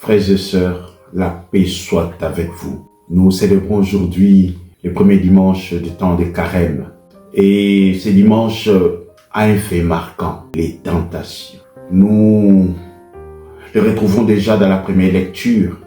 Frères et sœurs, la paix soit avec vous. Nous célébrons aujourd'hui le premier dimanche du temps de Carême. Et ce dimanche a un fait marquant, les tentations. Nous le retrouvons déjà dans la première lecture,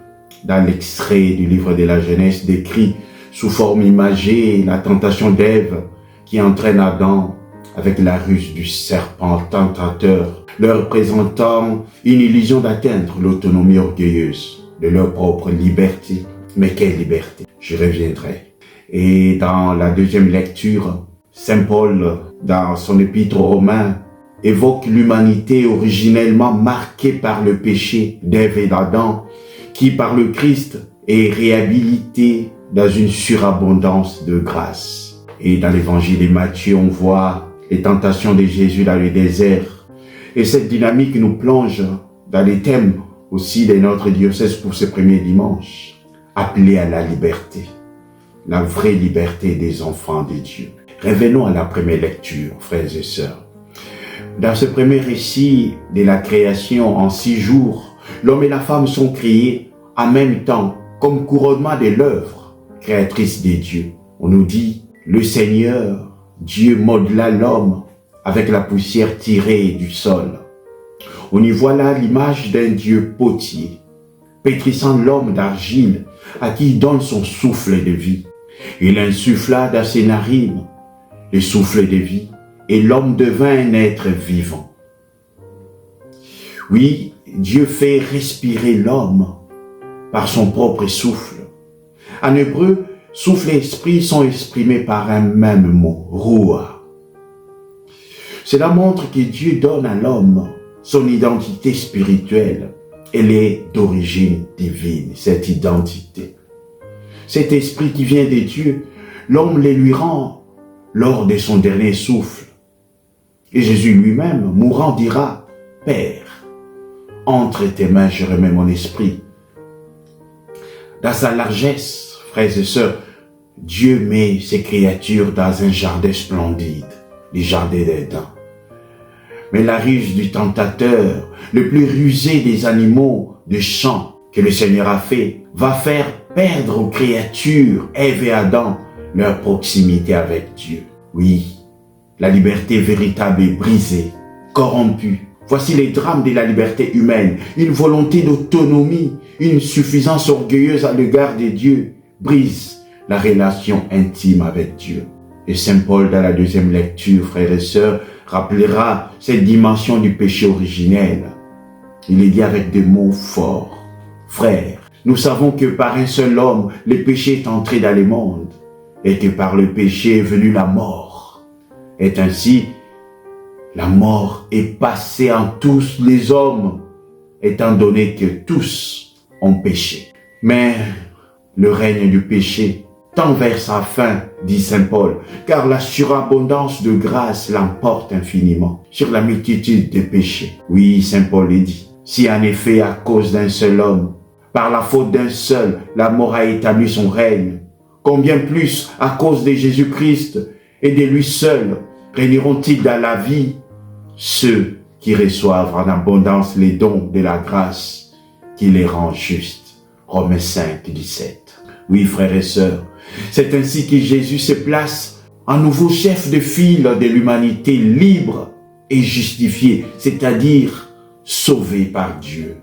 dans l'extrait du livre de la Genèse décrit sous forme imagée la tentation d'Ève qui entraîne Adam avec la ruse du serpent tentateur, leur présentant une illusion d'atteindre l'autonomie orgueilleuse de leur propre liberté. Mais quelle liberté? Je reviendrai. Et dans la deuxième lecture, Saint Paul, dans son épître aux Romains, évoque l'humanité originellement marquée par le péché d'Ève et d'Adam, qui par le Christ est réhabilitée dans une surabondance de grâce. Et dans l'évangile de Matthieu, on voit les tentations de Jésus dans le désert. Et cette dynamique nous plonge dans les thèmes aussi de notre diocèse pour ce premier dimanche, appelé à la liberté, la vraie liberté des enfants de Dieu. Revenons à la première lecture, frères et sœurs. Dans ce premier récit de la création en 6 jours, l'homme et la femme sont créés en même temps comme couronnement de l'œuvre créatrice de Dieu. On nous dit, le Seigneur, Dieu modela l'homme avec la poussière tirée du sol. On y voit là l'image d'un Dieu potier, pétrissant l'homme d'argile à qui il donne son souffle de vie. Il insuffla dans ses narines le souffle de vie et l'homme devint un être vivant. Oui, Dieu fait respirer l'homme par son propre souffle. En hébreu, souffle et esprit sont exprimés par un même mot, Ruah. Cela montre que Dieu donne à l'homme son identité spirituelle. Elle est d'origine divine, cette identité. Cet esprit qui vient de Dieu, l'homme le lui rend lors de son dernier souffle. Et Jésus lui-même, mourant, dira, « Père, entre tes mains je remets mon esprit. » Dans sa largesse, frères et sœurs, Dieu met ses créatures dans un jardin splendide, le jardin d'Éden. Mais la ruse du tentateur, le plus rusé des animaux de champ que le Seigneur a fait, va faire perdre aux créatures, Ève et Adam, leur proximité avec Dieu. Oui, la liberté véritable est brisée, corrompue. Voici les drames de la liberté humaine, une volonté d'autonomie, une suffisance orgueilleuse à l'égard de Dieu, brise la relation intime avec Dieu. Et Saint Paul, dans la deuxième lecture, frères et sœurs, rappellera cette dimension du péché originel. Il est dit avec des mots forts. Frères, nous savons que par un seul homme, le péché est entré dans le monde, et que par le péché est venue la mort. Et ainsi, la mort est passée en tous les hommes, étant donné que tous ont péché. Mais le règne du péché tend vers sa fin, dit Saint Paul, car la surabondance de grâce l'emporte infiniment sur la multitude des péchés. Oui, Saint Paul est dit, si en effet à cause d'un seul homme, par la faute d'un seul, la mort a établi son règne, combien plus à cause de Jésus-Christ et de lui seul régneront-ils dans la vie ceux qui reçoivent en abondance les dons de la grâce qui les rend justes. Romains 5, 17. Oui, frères et sœurs, c'est ainsi que Jésus se place en nouveau chef de file de l'humanité libre et justifiée, c'est-à-dire sauvé par Dieu.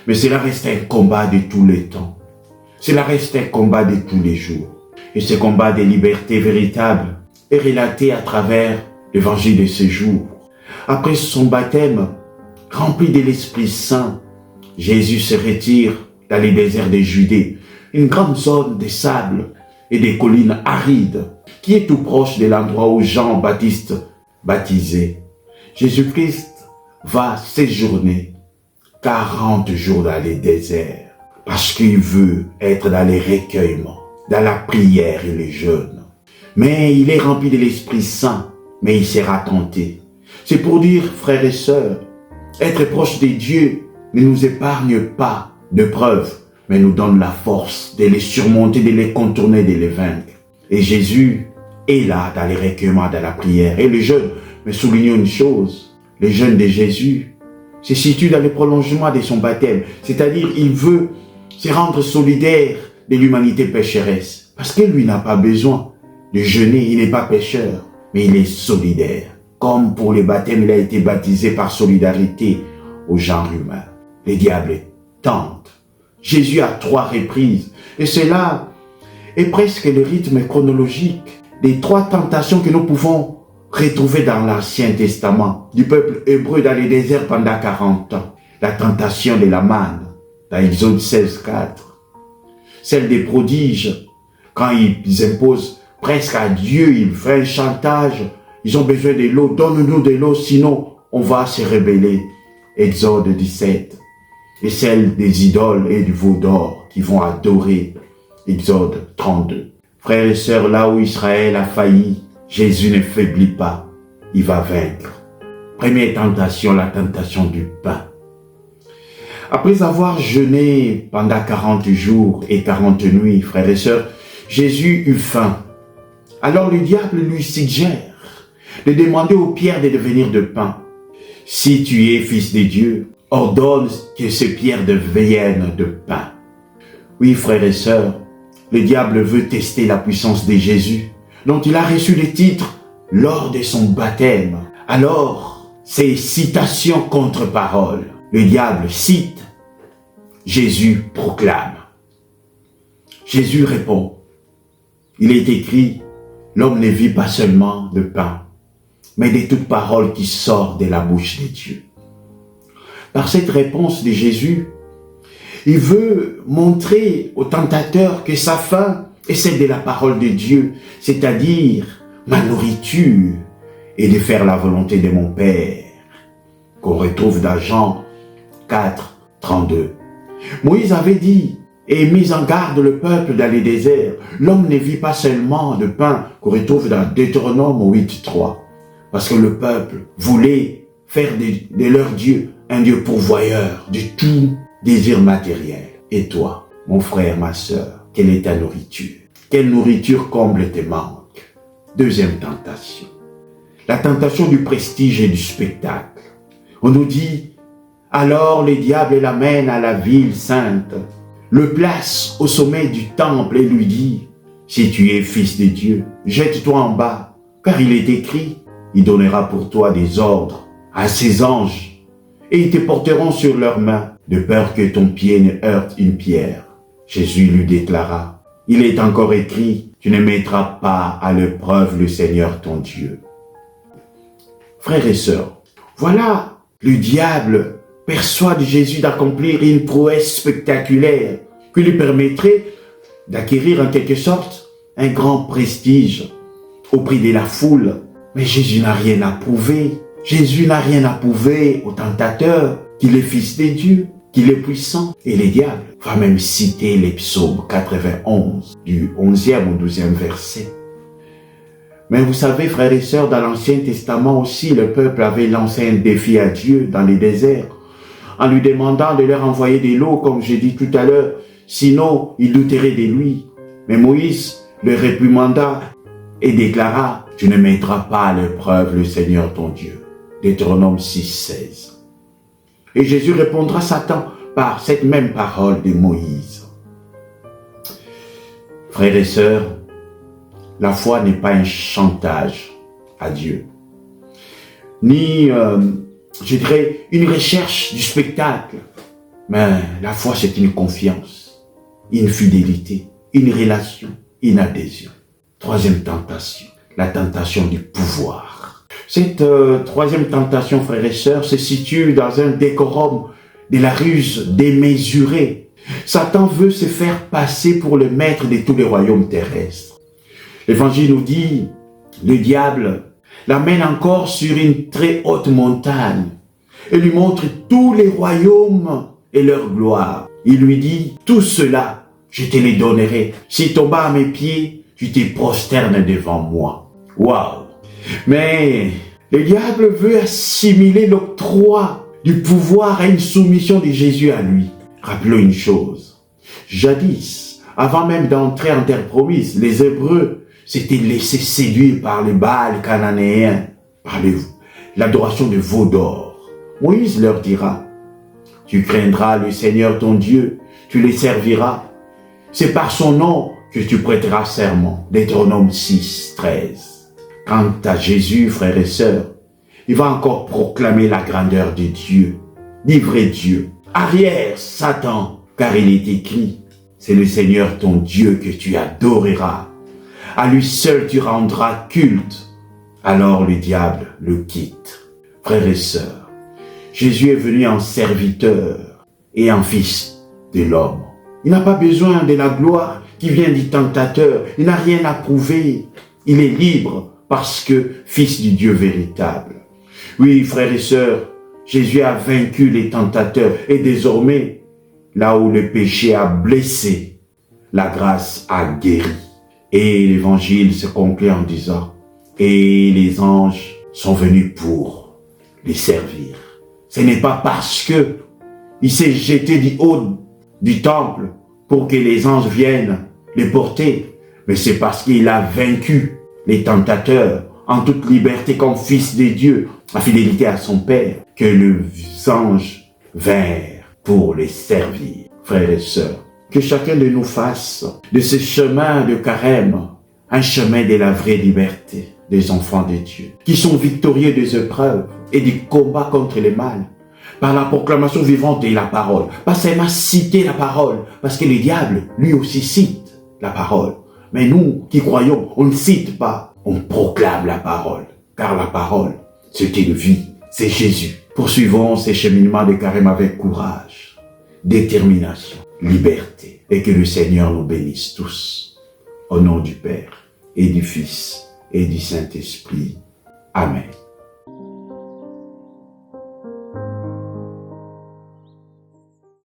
Mais cela reste un combat de tous les temps. Cela reste un combat de tous les jours. Et ce combat de liberté véritable est relaté à travers l'évangile de ce jour. Après son baptême, rempli de l'Esprit Saint, Jésus se retire dans les déserts de Judée, une grande zone de sable et des collines arides, qui est tout proche de l'endroit où Jean-Baptiste baptisé. Jésus-Christ va séjourner 40 jours dans les déserts, parce qu'il veut être dans les recueillements, dans la prière et le jeûne. Mais il est rempli de l'Esprit Saint, mais il sera tenté. C'est pour dire, frères et sœurs, être proche de Dieu ne nous épargne pas de preuves, mais nous donne la force de les surmonter, de les contourner, de les vaincre. Et Jésus est là dans les recueillements, dans la prière et le jeûne. Mais soulignons une chose, le jeûne de Jésus se situe dans le prolongement de son baptême. C'est-à-dire, il veut se rendre solidaire de l'humanité pécheresse. Parce que lui n'a pas besoin de jeûner, il n'est pas pécheur, mais il est solidaire. Comme pour le baptême, il a été baptisé par solidarité au genre humain. Les diables tentent Jésus à 3 reprises. Et cela est presque le rythme chronologique des 3 tentations que nous pouvons retrouver dans l'Ancien Testament du peuple hébreu dans le désert pendant 40 ans. La tentation de la manne dans Exode 16, 4. Celle des prodiges, quand ils imposent presque à Dieu, ils font un chantage, ils ont besoin de l'eau, donne-nous de l'eau, sinon on va se rebeller. Exode 17. Et celle des idoles et du veau d'or qui vont adorer. Exode 32. Frères et sœurs, là où Israël a failli, Jésus ne faiblit pas, il va vaincre. Première tentation, la tentation du pain. Après avoir jeûné pendant 40 jours et 40 nuits, frères et sœurs, Jésus eut faim. Alors le diable lui suggère de demander aux pierres de devenir de pain. Si tu es fils de Dieu, ordonne que ces pierres deviennent de pain. Oui, frères et sœurs, le diable veut tester la puissance de Jésus, dont il a reçu le titre lors de son baptême. Alors, ces citations contre paroles, le diable cite, Jésus proclame. Jésus répond, il est écrit, l'homme ne vit pas seulement de pain, mais de toute parole qui sort de la bouche de Dieu. Par cette réponse de Jésus, il veut montrer au tentateur que sa faim est celle de la parole de Dieu, c'est-à-dire ma nourriture est de faire la volonté de mon Père, qu'on retrouve dans Jean 4, 32. Moïse avait dit et mis en garde le peuple dans les déserts. L'homme ne vit pas seulement de pain, qu'on retrouve dans Deutéronome 8, 3. Parce que le peuple voulait faire de leur Dieu un Dieu pourvoyeur de tout désir matériel. Et toi, mon frère, ma sœur, quelle est ta nourriture? Quelle nourriture comble tes manques? Deuxième tentation. La tentation du prestige et du spectacle. On nous dit, alors le diable l'amène à la ville sainte, le place au sommet du temple et lui dit, si tu es fils de Dieu, jette-toi en bas, car il est écrit, il donnera pour toi des ordres à ses anges, et ils te porteront sur leurs mains, de peur que ton pied ne heurte une pierre. Jésus lui déclara, il est encore écrit, tu ne mettras pas à l'épreuve le Seigneur ton Dieu. Frères et sœurs, voilà le diable persuade Jésus d'accomplir une prouesse spectaculaire qui lui permettrait d'acquérir en quelque sorte un grand prestige auprès de la foule. Mais Jésus n'a rien à prouver. Jésus n'a rien à prouver au tentateur qu'il est fils de Dieu, qu'il est puissant. Et le diable va même citer les psaumes 91 du 11e au 12e verset. Mais vous savez, frères et sœurs, dans l'Ancien Testament aussi, le peuple avait lancé un défi à Dieu dans les déserts, en lui demandant de leur envoyer de l'eau, comme j'ai dit tout à l'heure, sinon il douterait de lui. Mais Moïse le réprimanda et déclara, tu ne mettras pas à l'épreuve le Seigneur ton Dieu. Deutéronome 6, 16. Et Jésus répondra à Satan par cette même parole de Moïse. Frères et sœurs, la foi n'est pas un chantage à Dieu, ni, je dirais, une recherche du spectacle, mais la foi c'est une confiance, une fidélité, une relation, une adhésion. Troisième tentation, la tentation du pouvoir. Cette troisième tentation, frères et sœurs, se situe dans un décorum de la ruse démesurée. Satan veut se faire passer pour le maître de tous les royaumes terrestres. L'Évangile nous dit, le diable l'amène encore sur une très haute montagne et lui montre tous les royaumes et leur gloire. Il lui dit, tout cela, je te les donnerai. Si tu bats à mes pieds, tu te prosternes devant moi. Waouh! Mais le diable veut assimiler l'octroi du pouvoir à une soumission de Jésus à lui. Rappelons une chose. Jadis, avant même d'entrer en terre promise, les Hébreux s'étaient laissés séduire par les Baals cananéens, par l'adoration de veaux d'or. Moïse leur dira, tu craindras le Seigneur ton Dieu, tu les serviras. C'est par son nom que tu prêteras serment. Deutéronome 6, 13. Quant à Jésus, frères et sœurs, il va encore proclamer la grandeur de Dieu, livrer Dieu. Arrière, Satan, car il est écrit, c'est le Seigneur ton Dieu que tu adoreras. À lui seul tu rendras culte. Alors le diable le quitte. Frères et sœurs, Jésus est venu en serviteur et en fils de l'homme. Il n'a pas besoin de la gloire qui vient du tentateur. Il n'a rien à prouver. Il est libre parce que fils du Dieu véritable. Oui, frères et sœurs, Jésus a vaincu les tentateurs et désormais, là où le péché a blessé, la grâce a guéri. Et l'évangile se conclut en disant, et les anges sont venus pour les servir. Ce n'est pas parce que il s'est jeté du haut du temple pour que les anges viennent les porter, mais c'est parce qu'il a vaincu les tentateurs en toute liberté comme fils de Dieu, en fidélité à son Père, que les anges vinrent pour les servir. Frères et sœurs, que chacun de nous fasse de ce chemin de carême un chemin de la vraie liberté des enfants de Dieu, qui sont victorieux des épreuves et du combat contre le mal, par la proclamation vivante de la parole. Pas seulement citer la parole, parce que le diable, lui aussi, cite la parole. Mais nous, qui croyons, on ne cite pas, on proclame la parole. Car la parole, c'est une vie, c'est Jésus. Poursuivons ces cheminements de carême avec courage, détermination, liberté, et que le Seigneur nous bénisse tous. Au nom du Père, et du Fils, et du Saint-Esprit. Amen.